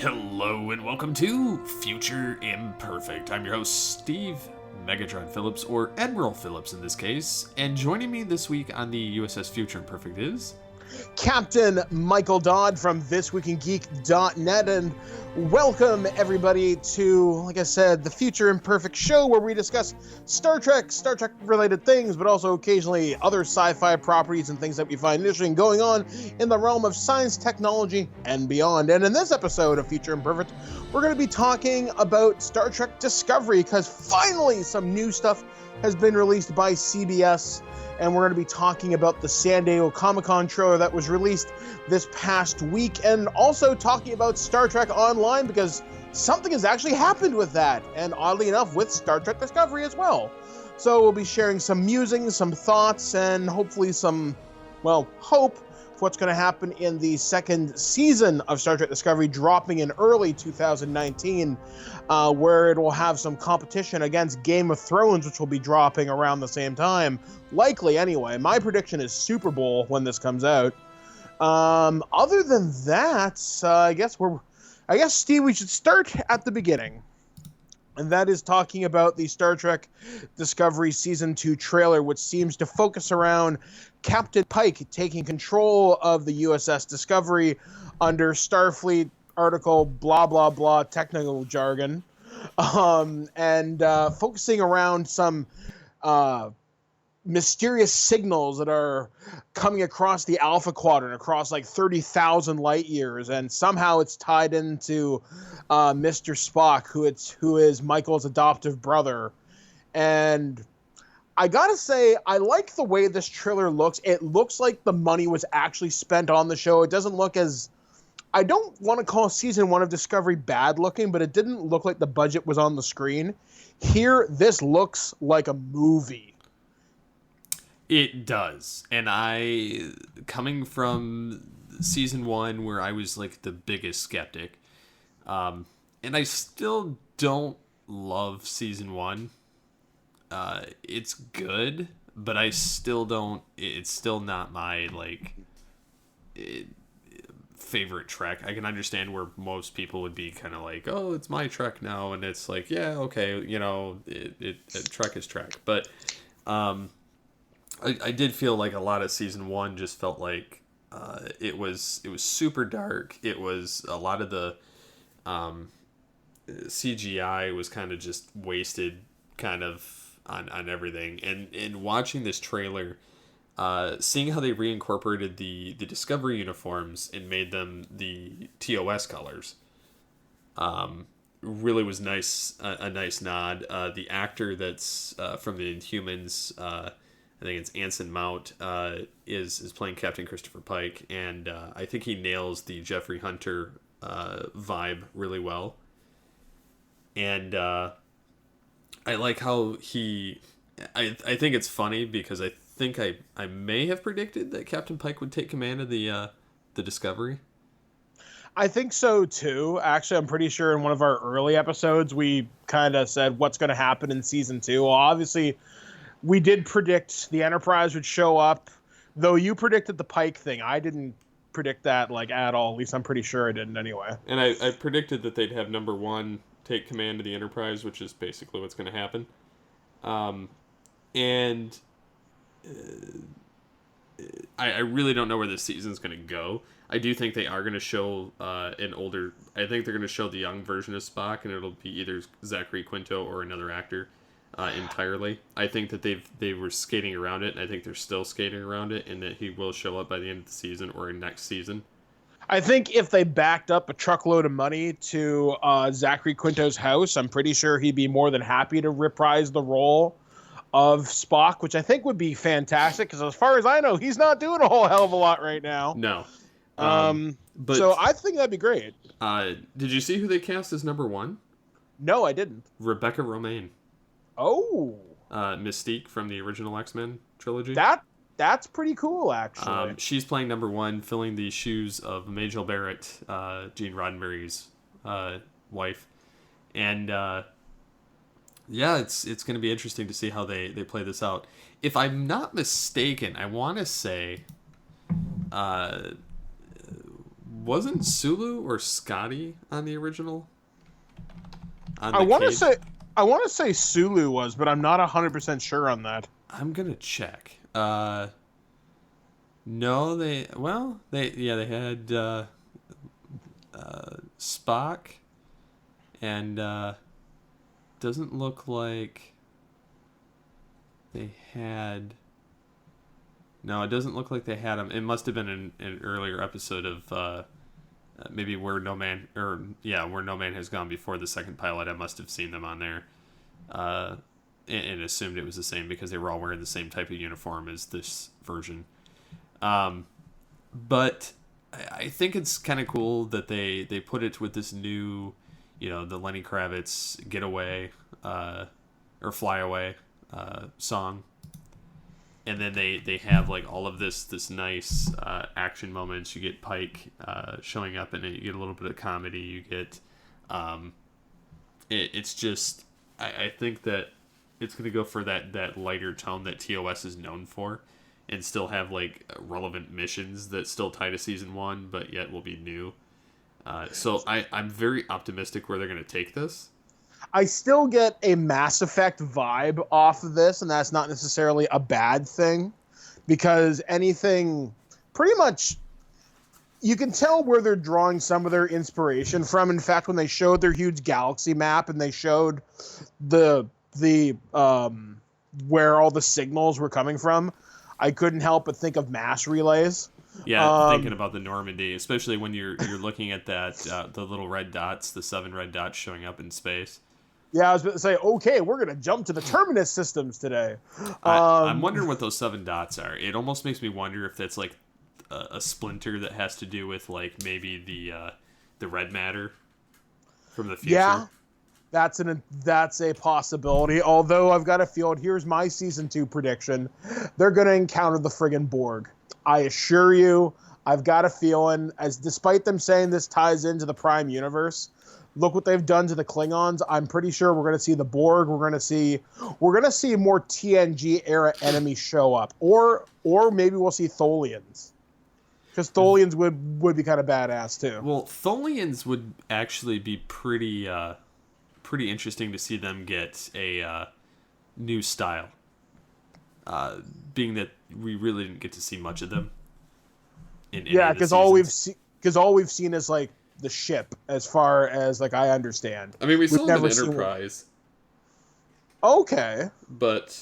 Hello and welcome to Future Imperfect. I'm your host, Steve Megatron Phillips, or Admiral Phillips in this case, and joining me this week on the USS Future Imperfect is... Captain Michael Dodd from thisweekingeek.net, and welcome everybody to, like I said, the Future Imperfect show where we discuss Star Trek related things, but also occasionally other sci-fi properties and things that we find interesting going on in the realm of science, technology, and beyond. And in this episode of Future Imperfect, we're going to be talking about Star Trek Discovery, because finally some new stuff has been released by CBS. And we're going to be talking about the San Diego Comic-Con trailer that was released this past week, and also talking about Star Trek Online, because something has actually happened with that, and oddly enough, with Star Trek Discovery as well. So we'll be sharing some musings, some thoughts, and hopefully some, hope for what's going to happen in the second season of Star Trek Discovery, dropping in early 2019, where it will have some competition against Game of Thrones, which will be dropping around the same time. Likely, anyway. My prediction is Super Bowl when this comes out. Other than that, I guess, Steve, we should start at the beginning. And that is talking about the Star Trek Discovery Season 2 trailer, which seems to focus around Captain Pike taking control of the USS Discovery under Starfleet article, blah, blah, blah, technical jargon, and focusing around some mysterious signals that are coming across the Alpha Quadrant, across like 30,000 light years, and somehow it's tied into Mr. Spock, who is Michael's adoptive brother. And I gotta say, I like the way this trailer looks. It looks like the money was actually spent on the show. It doesn't look as... I don't want to call season 1 of Discovery bad looking, but it didn't look like the budget was on the screen. Here, this looks like a movie. It does. And coming from season 1 where I was like the biggest skeptic, and I still don't love season 1. It's good, but I still don't, it's still not my favorite Trek. I can understand where most people would be kind of like, oh, it's my Trek now, and it's like, yeah, okay, Trek is Trek. But I did feel like a lot of season 1 just felt like it was super dark. It was a lot of the CGI was kind of just wasted kind of on everything. And watching this trailer, seeing how they reincorporated the Discovery uniforms and made them the TOS colors, really was nice. A nice nod. The actor that's from the Inhumans, I think it's Anson Mount, is playing Captain Christopher Pike, and I think he nails the Jeffrey Hunter vibe really well. And I like how I think it's funny because I think I may have predicted that Captain Pike would take command of the Discovery. I think so too. Actually, I'm pretty sure in one of our early episodes we kind of said what's going to happen in season 2. Well, obviously, we did predict the Enterprise would show up, though you predicted the Pike thing. I didn't predict that at all. At least I'm pretty sure I didn't anyway. And I predicted that they'd have number 1 take command of the Enterprise, which is basically what's going to happen. I really don't know where this season's going to go. I do think they are going to show I think they're going to show the young version of Spock, and it'll be either Zachary Quinto or another actor entirely. I think that they were skating around it, and I think they're still skating around it, and that he will show up by the end of the season or next season. I think if they backed up a truckload of money to Zachary Quinto's house, I'm pretty sure he'd be more than happy to reprise the role of Spock, which I think would be fantastic, because as far as I know, he's not doing a whole hell of a lot right now. No. But so I think that'd be great. Did you see who they cast as number 1? No, I didn't. Rebecca Romijn. Oh. Mystique from the original X-Men trilogy. That's pretty cool, actually. She's playing number 1, filling the shoes of Majel Barrett, Gene Roddenberry's wife. And it's going to be interesting to see how they play this out. If I'm not mistaken, I want to say wasn't Sulu or Scotty on the original? I want to say Sulu was, but I'm not 100% sure on that. I'm gonna check. No, they had Spock, and doesn't look like they had. No, it doesn't look like they had him. It must have been an earlier episode of maybe where no man has gone before the second pilot. I must have seen them on there, and assumed it was the same because they were all wearing the same type of uniform as this version. But I think it's kind of cool that they put it with this new, the Lenny Kravitz "Getaway" or "Fly Away" song. And then they have like all of this nice action moments. You get Pike showing up in it. You get a little bit of comedy. You get it's just I think that it's going to go for that lighter tone that TOS is known for, and still have like relevant missions that still tie to season 1, but yet will be new. So I'm very optimistic where they're going to take this. I still get a Mass Effect vibe off of this, and that's not necessarily a bad thing, because anything, pretty much, you can tell where they're drawing some of their inspiration from. In fact, when they showed their huge galaxy map and they showed the where all the signals were coming from, I couldn't help but think of mass relays. Yeah, thinking about the Normandy, especially when you're looking at that the little red dots, the 7 red dots showing up in space. Yeah, I was about to say, okay, we're going to jump to the Terminus systems today. I'm wondering what those 7 dots are. It almost makes me wonder if that's like a splinter that has to do with like maybe the red matter from the future. Yeah, that's a possibility. Although I've got a feel, here's my season 2 prediction. They're going to encounter the friggin' Borg. I assure you, I've got a feeling, as despite them saying this ties into the Prime universe, look what they've done to the Klingons. I'm pretty sure we're going to see the Borg. We're going to see more TNG era enemies show up, or maybe we'll see Tholians, because Tholians would be kind of badass too. Well, Tholians would actually be pretty interesting to see them get a new style. Being that we really didn't get to see much of them. Because all we've seen is like the ship, as far as like I understand. I mean, we saw them in Enterprise. Okay. But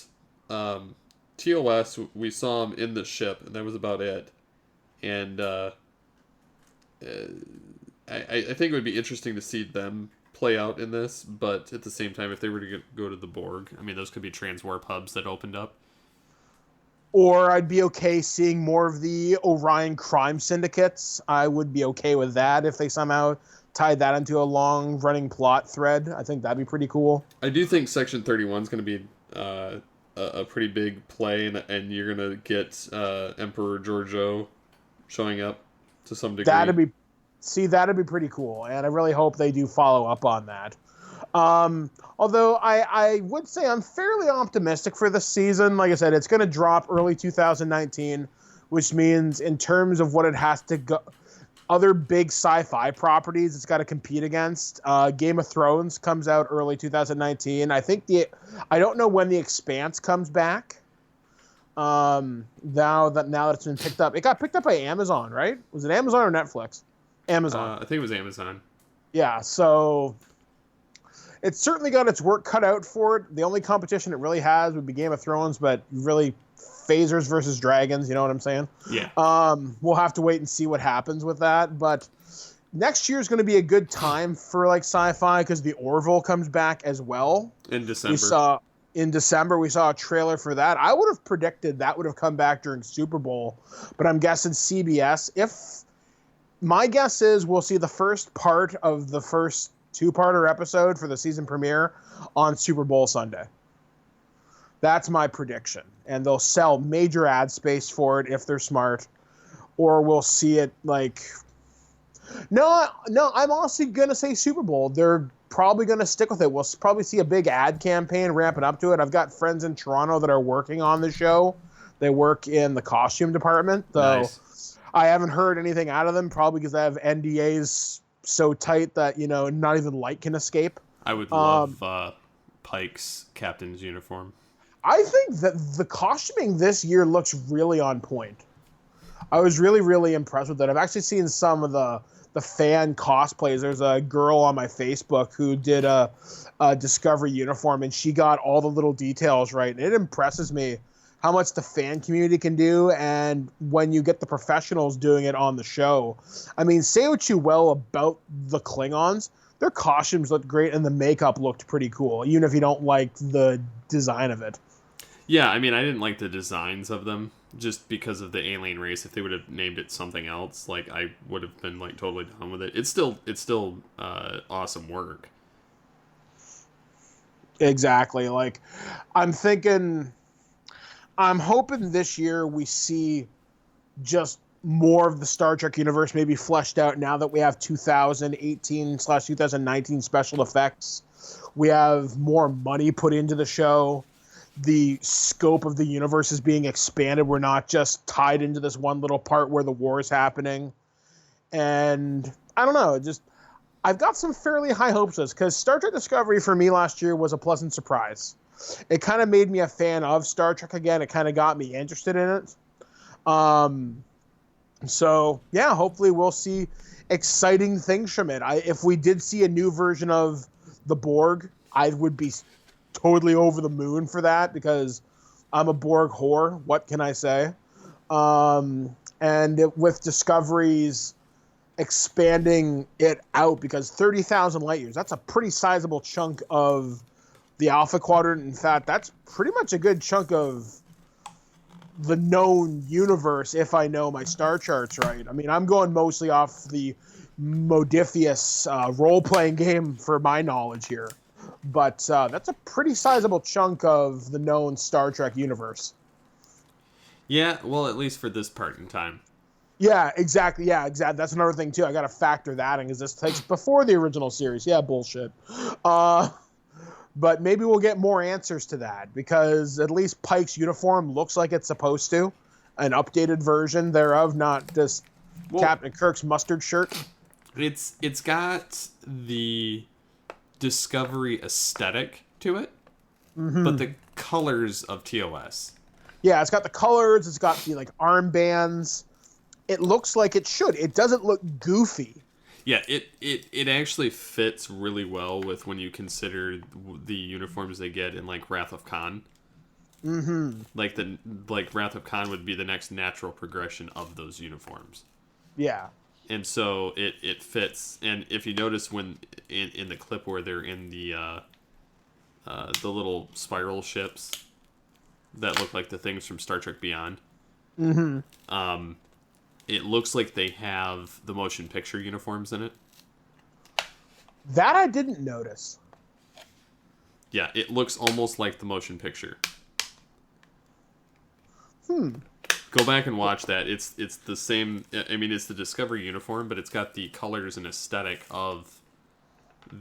TOS, we saw them in the ship, and that was about it. And I think it would be interesting to see them play out in this, but at the same time, if they were to go to the Borg, I mean, those could be transwarp hubs that opened up. Or I'd be okay seeing more of the Orion crime syndicates. I would be okay with that if they somehow tied that into a long-running plot thread. I think that'd be pretty cool. I do think Section 31 is going to be a pretty big play, and you're going to get Emperor Giorgio showing up to some degree. That'd be pretty cool, and I really hope they do follow up on that. Although I would say I'm fairly optimistic for this season. Like I said, it's going to drop early 2019, which means in terms of what it has to go, other big sci-fi properties it's got to compete against. Game of Thrones comes out early 2019. I don't know when The Expanse comes back. Now that it's been picked up, it got picked up by Amazon, right? Was it Amazon or Netflix? Amazon. I think it was Amazon. Yeah, so it's certainly got its work cut out for it. The only competition it really has would be Game of Thrones, but really phasers versus dragons, you know what I'm saying? Yeah. We'll have to wait and see what happens with that, but next year is going to be a good time for like sci-fi because the Orville comes back as well. In December. In December, we saw a trailer for that. I would have predicted that would have come back during Super Bowl, but I'm guessing CBS. My guess is we'll see the first part of the first 2-parter episode for the season premiere on Super Bowl Sunday. That's my prediction. And they'll sell major ad space for it if they're smart. Or we'll see it like... No, I'm honestly going to say Super Bowl. They're probably going to stick with it. We'll probably see a big ad campaign ramping up to it. I've got friends in Toronto that are working on the show. They work in the costume department. So nice. I haven't heard anything out of them, probably because I have NDAs so tight that, not even light can escape. I would love Pike's captain's uniform. I think that the costuming this year looks really on point. I was really, really impressed with it. I've actually seen some of the fan cosplays. There's a girl on my Facebook who did a Discovery uniform, and she got all the little details right. And it impresses me how much the fan community can do, and when you get the professionals doing it on the show. I mean, say what you will about the Klingons, their costumes looked great, and the makeup looked pretty cool, even if you don't like the design of it. Yeah, I mean, I didn't like the designs of them just because of the alien race. If they would have named it something else, like, I would have been like totally done with it. It's still awesome work. Exactly. Like, I'm hoping this year we see just more of the Star Trek universe maybe fleshed out now that we have 2018/2019 special effects. We have more money put into the show. The scope of the universe is being expanded. We're not just tied into this one little part where the war is happening. And I don't know, I've got some fairly high hopes of this, because Star Trek Discovery for me last year was a pleasant surprise. It kind of made me a fan of Star Trek again. It kind of got me interested in it. So, yeah, hopefully we'll see exciting things from it. If we did see a new version of the Borg, I would be totally over the moon for that, because I'm a Borg whore. What can I say? With Discovery's expanding it out, because 30,000 light years, that's a pretty sizable chunk of the Alpha Quadrant. In fact, that's pretty much a good chunk of the known universe, if I know my star charts right. I mean, I'm going mostly off the Modifius role-playing game for my knowledge here. But that's a pretty sizable chunk of the known Star Trek universe. Yeah, well, at least for this part in time. Yeah, exactly. Yeah, exactly. That's another thing, too. I got to factor that in, because this takes before the original series. Yeah, bullshit. But maybe we'll get more answers to that, because at least Pike's uniform looks like it's supposed to. An updated version thereof, not just Captain Kirk's mustard shirt. It's got the Discovery aesthetic to it, but the colors of TOS. Yeah, it's got the colors. It's got the armbands. It looks like it should. It doesn't look goofy. Yeah, it actually fits really well with when you consider the uniforms they get in Wrath of Khan. Mm-hmm. Wrath of Khan would be the next natural progression of those uniforms. Yeah. And so it fits. And if you notice when in the clip where they're in the little spiral ships that look like the things from Star Trek Beyond. Mm-hmm. It looks like they have the motion picture uniforms in it. That I didn't notice. Yeah, it looks almost like the motion picture. Go back and watch that. It's the same. I mean, it's the Discovery uniform, but it's got the colors and aesthetic of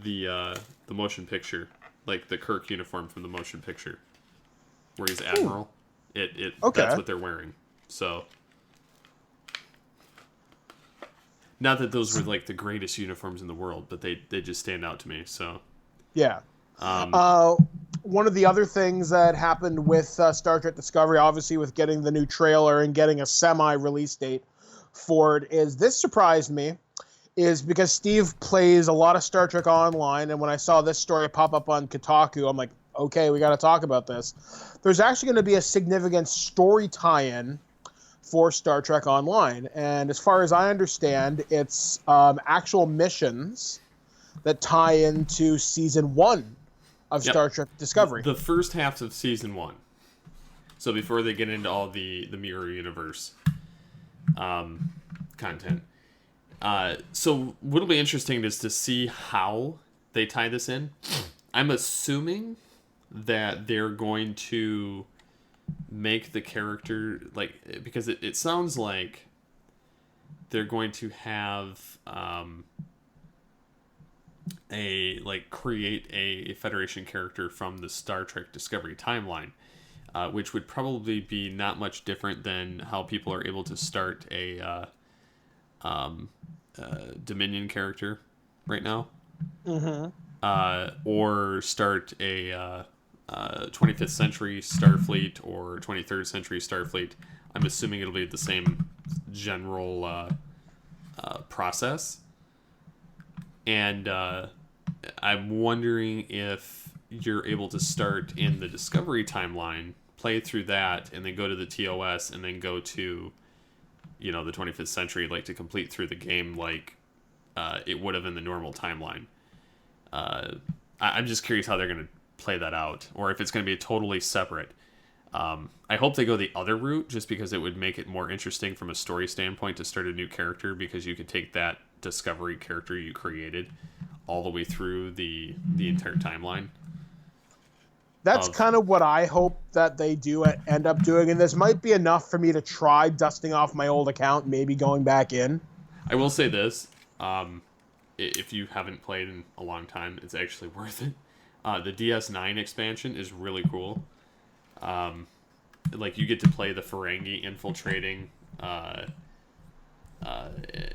the motion picture, like the Kirk uniform from the motion picture, where he's Admiral. Okay. That's what they're wearing. So. Not that those were the greatest uniforms in the world, but they just stand out to me. So, yeah. One of the other things that happened with Star Trek Discovery, obviously with getting the new trailer and getting a semi-release date for it, is this surprised me, is because Steve plays a lot of Star Trek Online, and when I saw this story pop up on Kotaku, I'm like, okay, we got to talk about this. There's actually going to be a significant story tie-in for Star Trek Online. And as far as I understand, it's actual missions that tie into Season 1 of Star Trek Discovery. The first half of Season 1. So before they get into all the Mirror Universe content. So what'll be interesting is to see how they tie this in. I'm assuming that they're going to make the character because it sounds like they're going to have create a Federation character from the Star Trek Discovery timeline, which would probably be not much different than how people are able to start a Dominion character right now, Mm-hmm. or start a 25th century Starfleet or 23rd century Starfleet. I'm assuming it'll be the same general process. And I'm wondering if you're able to start in the Discovery timeline, play through that, and then go to the TOS, and then go to, the 25th century, like to complete through the game like it would have in the normal timeline. I'm just curious how they're going to play that out, or if it's going to be totally separate. I hope they go the other route, just because it would make it more interesting from a story standpoint to start a new character, because you could take that Discovery character you created all the way through the entire timeline. That's kind of what I hope that they do end up doing, and this might be enough for me to try dusting off my old account, maybe going back in. I will say this, if you haven't played in a long time, it's actually worth it. The DS9 expansion is really cool. Like, you get to play the Ferengi infiltrating an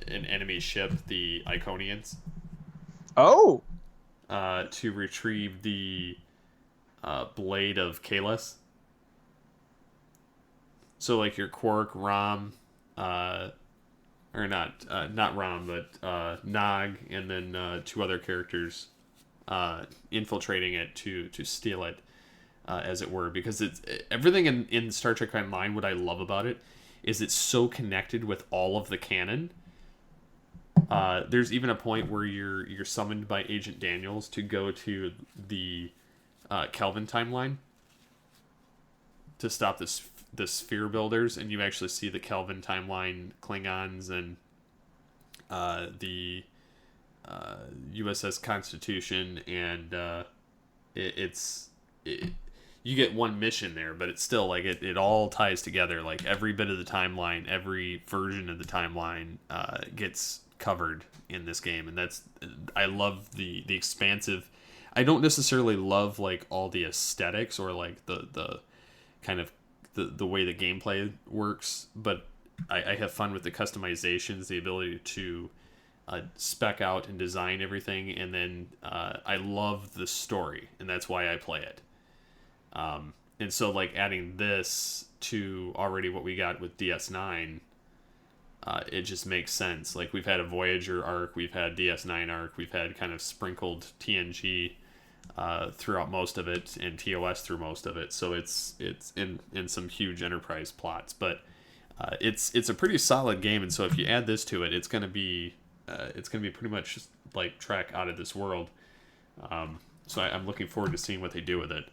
enemy ship, the Iconians. Oh! To retrieve the blade of Kahless. So, like, your Quark, Rom, or not Rom, but Nog, and then two other characters infiltrating it to steal it, as it were. Because it's everything in Star Trek Online, what I love about it is it's so connected with all of the canon. There's even a point where you're summoned by Agent Daniels to go to the Kelvin timeline to stop the sphere builders, and you actually see the Kelvin timeline Klingons and the USS Constitution, and you get one mission there, but it's still like it all ties together. Like, every bit of the timeline, every version of the timeline gets covered in this game, and I love the expansive. I don't necessarily love like all the aesthetics or like the kind of the way the gameplay works, but I have fun with the customizations, the ability to spec out and design everything, and then I love the story, and that's why I play it. And so, like, adding this to already what we got with DS9, it just makes sense. Like, we've had a Voyager arc, we've had DS9 arc, we've had kind of sprinkled TNG throughout most of it, and TOS through most of it. So it's in some huge Enterprise plots, but it's a pretty solid game. And so if you add this to it, it's gonna be pretty much like Trek out of this world. So I'm looking forward to seeing what they do with it.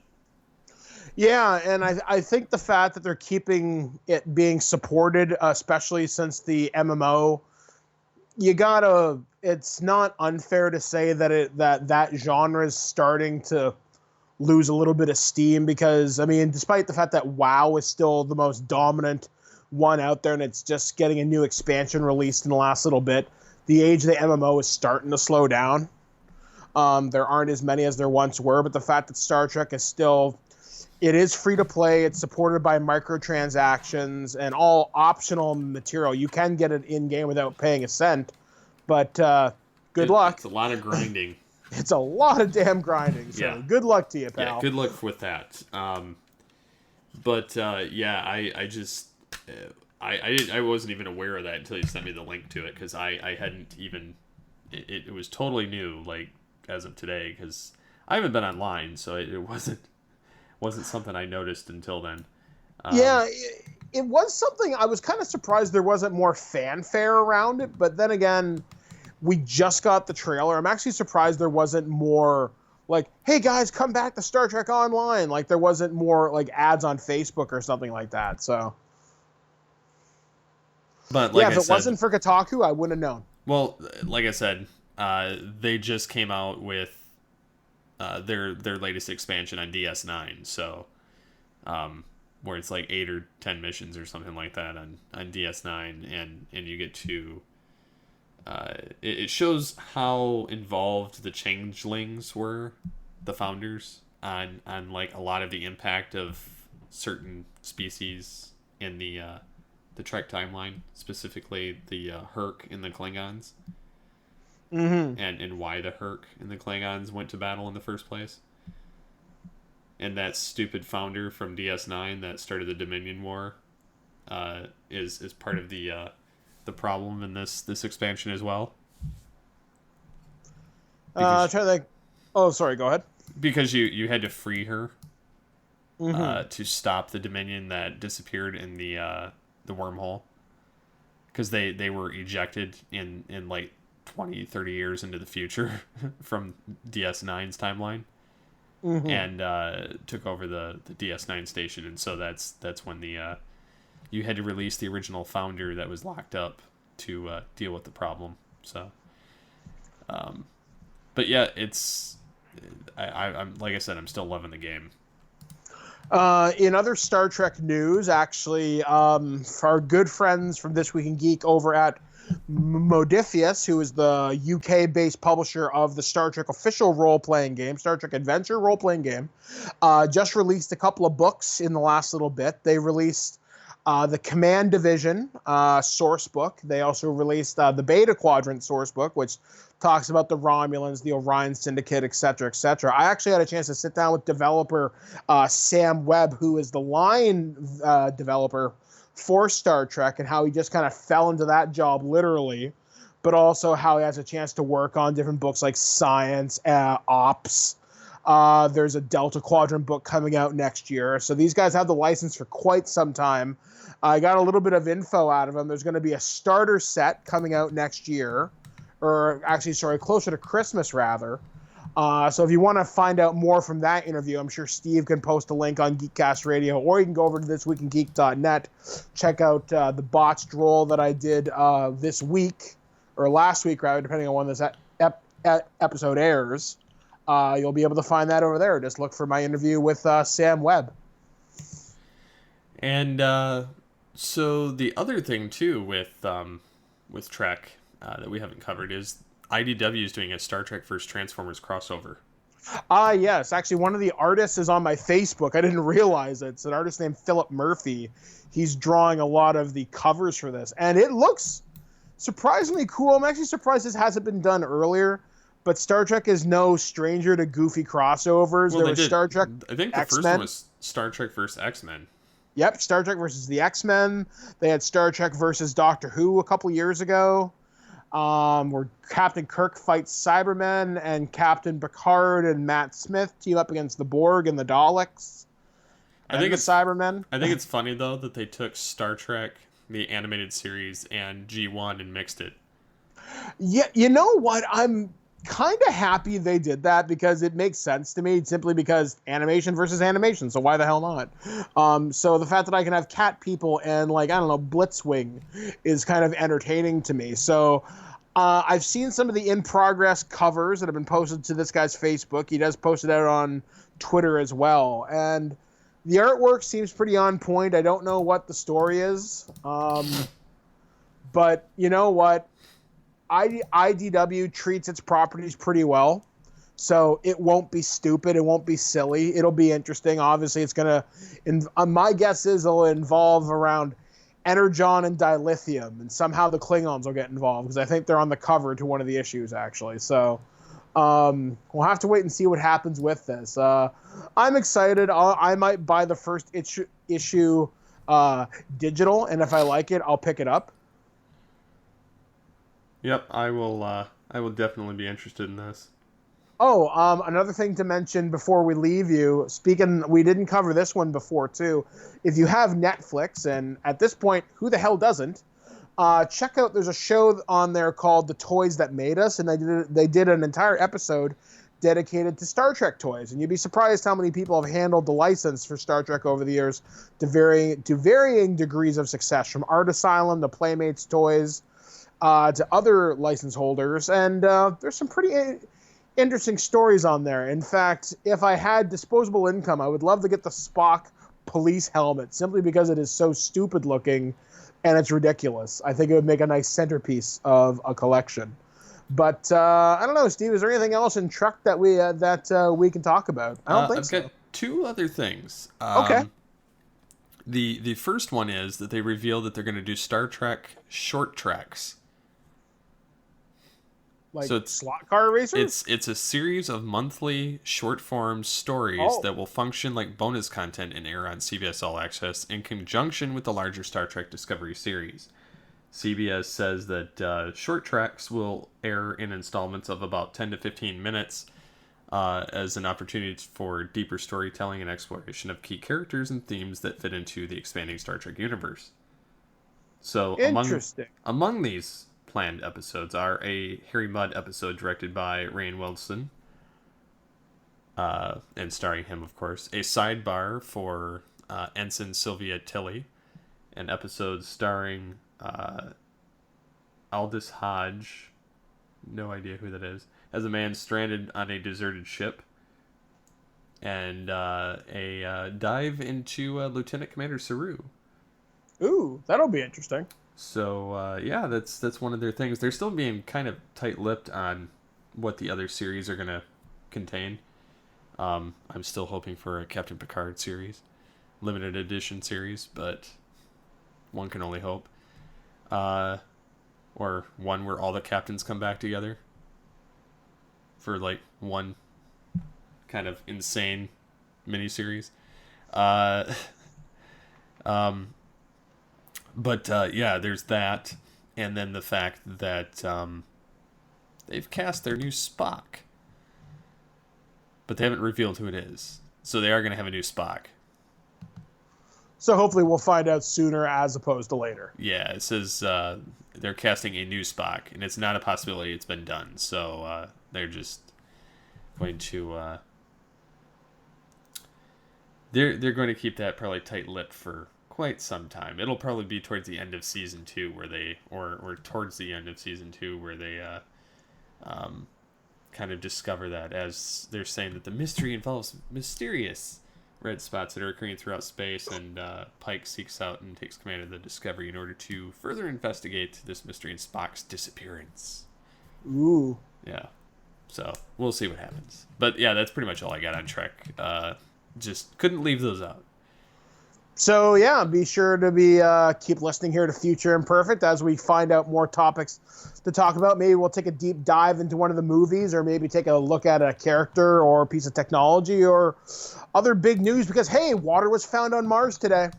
Yeah, and I think the fact that they're keeping it being supported, especially since the MMO, it's not unfair to say that that genre is starting to lose a little bit of steam, because, I mean, despite the fact that WoW is still the most dominant one out there, and it's just getting a new expansion released in the last little bit, the age of the MMO is starting to slow down. There aren't as many as there once were, but the fact that Star Trek is still... It is free to play. It's supported by microtransactions and all optional material. You can get it in game without paying a cent, but good luck. It's a lot of grinding. It's a lot of damn grinding. So yeah. Good luck to you, pal. Yeah, good luck with that. I wasn't even aware of that until you sent me the link to it, because I hadn't even. It was totally new, like, as of today, because I haven't been online, so it wasn't something I noticed until then. It was something I was kind of surprised there wasn't more fanfare around it, but then again, we just got the trailer. I'm actually surprised there wasn't more like, hey guys, come back to Star Trek Online. Like, there wasn't more like ads on Facebook or something like that. So, but like, if it wasn't for Kotaku, I wouldn't have known. Well, like I said, they just came out with their latest expansion on DS9, so where it's like 8 or 10 missions or something like that on DS9, and you get to it shows how involved the changelings were, the founders, on like a lot of the impact of certain species in the Trek timeline, specifically the Herc and the Klingons, and why the Herc and the Klingons went to battle in the first place. And that stupid founder from DS9 that started the Dominion War is part of the problem in this expansion as well. Try to think. Oh, sorry. Go ahead. Because you had to free her to stop the Dominion that disappeared in the wormhole. Because they were ejected in like 20, 30 years into the future from DS9's timeline. And took over the DS9 station, and so that's when you had to release the original founder that was locked up to deal with the problem. So, but yeah, I'm like I said, I'm still loving the game. In other Star Trek news, actually, for our good friends from This Week in Geek over at Modiphius, who is the UK-based publisher of the Star Trek official role-playing game, Star Trek Adventure role-playing game, just released a couple of books in the last little bit. They released the Command Division source book. They also released the Beta Quadrant source book, which talks about the Romulans, the Orion Syndicate, etc., etc. I actually had a chance to sit down with developer Sam Webb, who is the line developer for Star Trek, and how he just kind of fell into that job literally, but also how he has a chance to work on different books like Science, Ops. There's a Delta Quadrant book coming out next year. So these guys have the license for quite some time. I got a little bit of info out of them. There's going to be a starter set coming out next year, or actually, sorry, closer to Christmas rather. So if you want to find out more from that interview, I'm sure Steve can post a link on Geekcast Radio, or you can go over to thisweekingeek.net, check out the botched roll that I did this week, or last week rather, depending on when this episode airs. You'll be able to find that over there. Just look for my interview with Sam Webb. And so the other thing too with Trek that we haven't covered is IDW is doing a Star Trek vs. Transformers crossover. Yes. Actually, one of the artists is on my Facebook. I didn't realize it. It's an artist named Philip Murphy. He's drawing a lot of the covers for this, and it looks surprisingly cool. I'm actually surprised this hasn't been done earlier, but Star Trek is no stranger to goofy crossovers. Well, there was Star Trek I think the X-Men. first one was Star Trek vs. X-Men. Yep, Star Trek versus the X-Men. They had Star Trek versus Doctor Who a couple years ago. Where Captain Kirk fights Cybermen, and Captain Picard and Matt Smith team up against the Borg and the Daleks. I think it's Cybermen. I think it's funny though that they took Star Trek, the animated series, and G1 and mixed it. Yeah, you know what? I'm kind of happy they did that because it makes sense to me, simply because animation versus animation. So why the hell not? So the fact that I can have cat people and, like, I don't know, Blitzwing is kind of entertaining to me. So I've seen some of the in-progress covers that have been posted to this guy's Facebook. He does post it out on Twitter as well. And the artwork seems pretty on point. I don't know what the story is. But you know what? IDW treats its properties pretty well, so it won't be stupid. It won't be silly. It'll be interesting. Obviously, it's going to... my guess is it'll involve around Energon and dilithium, and somehow the Klingons will get involved, because I think they're on the cover to one of the issues, actually. So we'll have to wait and see what happens with this. I'm excited. I might buy the first issue digital, and if I like it, I'll pick it up. Yep, I will definitely be interested in this. Oh, another thing to mention before we leave you, we didn't cover this one before too. If you have Netflix, and at this point, who the hell doesn't, check out, there's a show on there called The Toys That Made Us, and they did an entire episode dedicated to Star Trek toys. And you'd be surprised how many people have handled the license for Star Trek over the years to varying degrees of success, from Art Asylum to Playmates Toys, to other license holders, and there's some pretty interesting stories on there. In fact, if I had disposable income, I would love to get the Spock police helmet, simply because it is so stupid looking and it's ridiculous. I think it would make a nice centerpiece of a collection. But I don't know, Steve, is there anything else in Trek that we can talk about? I don't think so. I've got two other things. Okay. The first one is that they revealed that they're going to do Star Trek short treks. Like So it's slot car racers? it's a series of monthly short form stories that will function like bonus content and air on CBS All Access in conjunction with the larger Star Trek Discovery series. CBS says that short treks will air in installments of about 10 to 15 minutes as an opportunity for deeper storytelling and exploration of key characters and themes that fit into the expanding Star Trek universe. So among these planned episodes are a Harry Mudd episode directed by Rainn Wilson, and starring him, of course, a sidebar for Ensign Sylvia Tilly, an episode starring Aldous Hodge, no idea who that is, as a man stranded on a deserted ship, and a dive into Lieutenant Commander Saru. Ooh, that'll be interesting. So, yeah, that's one of their things. They're still being kind of tight-lipped on what the other series are going to contain. I'm still hoping for a Captain Picard series, limited edition series, but one can only hope. Or one where all the captains come back together for, like, one kind of insane miniseries. But yeah, there's that, and then the fact that they've cast their new Spock, but they haven't revealed who it is. So they are going to have a new Spock. So hopefully we'll find out sooner as opposed to later. Yeah, it says they're casting a new Spock, and it's not a possibility it's been done. So they're just going to they're going to keep that probably tight-lipped for quite some time. It'll probably be towards the end of season 2 where they, or towards the end of season 2 where they kind of discover that, as they're saying that the mystery involves mysterious red spots that are occurring throughout space, and Pike seeks out and takes command of the Discovery in order to further investigate this mystery and Spock's disappearance. Ooh. Yeah. So we'll see what happens. But yeah, that's pretty much all I got on Trek. Just couldn't leave those out. So yeah, be sure to keep listening here to Future Imperfect as we find out more topics to talk about. Maybe we'll take a deep dive into one of the movies, or maybe take a look at a character or a piece of technology or other big news, because hey, water was found on Mars today.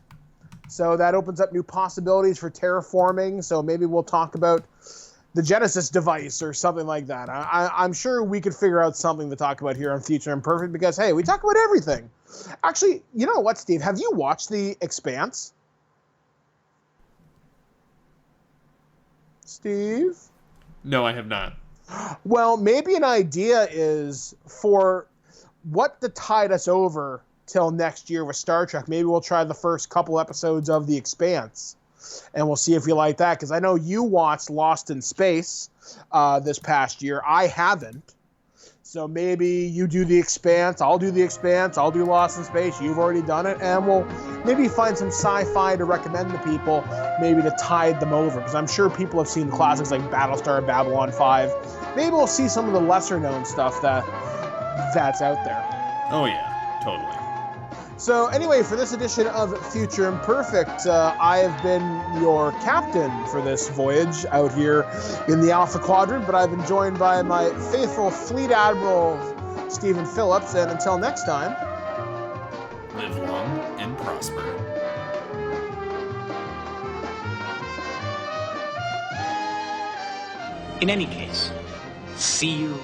So that opens up new possibilities for terraforming. So maybe we'll talk about the Genesis device or something like that. I'm sure we could figure out something to talk about here on Future Imperfect, because hey, we talk about everything. Actually, you know what, Steve? Have you watched The Expanse? Steve? No, I have not. Well, maybe an idea is for what to tide us over till next year with Star Trek. Maybe we'll try the first couple episodes of The Expanse, and we'll see if we like that. Because I know you watched Lost in Space this past year. I haven't. So maybe you do The Expanse, I'll do The Expanse, I'll do Lost in Space, you've already done it, and we'll maybe find some sci-fi to recommend to people, maybe to tide them over, because I'm sure people have seen the classics like Battlestar, Babylon 5. Maybe we'll see some of the lesser-known stuff that's out there. Oh yeah, totally. So anyway, for this edition of Future Imperfect, I have been your captain for this voyage out here in the Alpha Quadrant, but I've been joined by my faithful Fleet Admiral, Stephen Phillips, and until next time, live long and prosper. In any case, see you